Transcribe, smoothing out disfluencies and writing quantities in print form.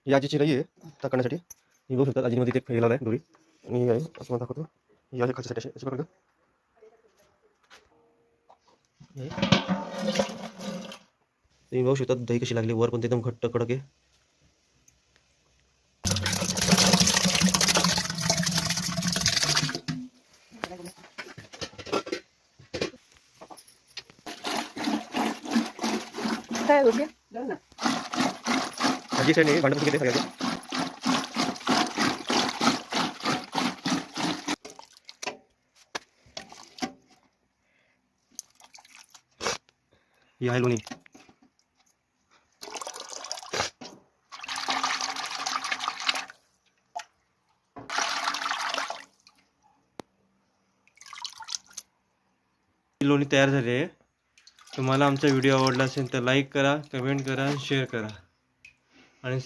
ही आजीची नाही आहे त्या करण्यासाठी. ही बघू शकतात आजीमध्ये ते फेलावला आहे दोरी आणि ही आहे असं मला दाखवतो. ही आहे खायच्यासाठी अशी बघा. तुम्ही बघू शकता दही कशी लागली वर पण एकदम घट्ट कडक आहे. काय होते आजी नाही भांडण किती सगळ्याचे. ही आहे लोणी. लोणी तयार झाली आहे. तुम्हाला आमचा व्हिडिओ आवडला असेल तर लाईक करा, कमेंट करा, शेअर करा आणि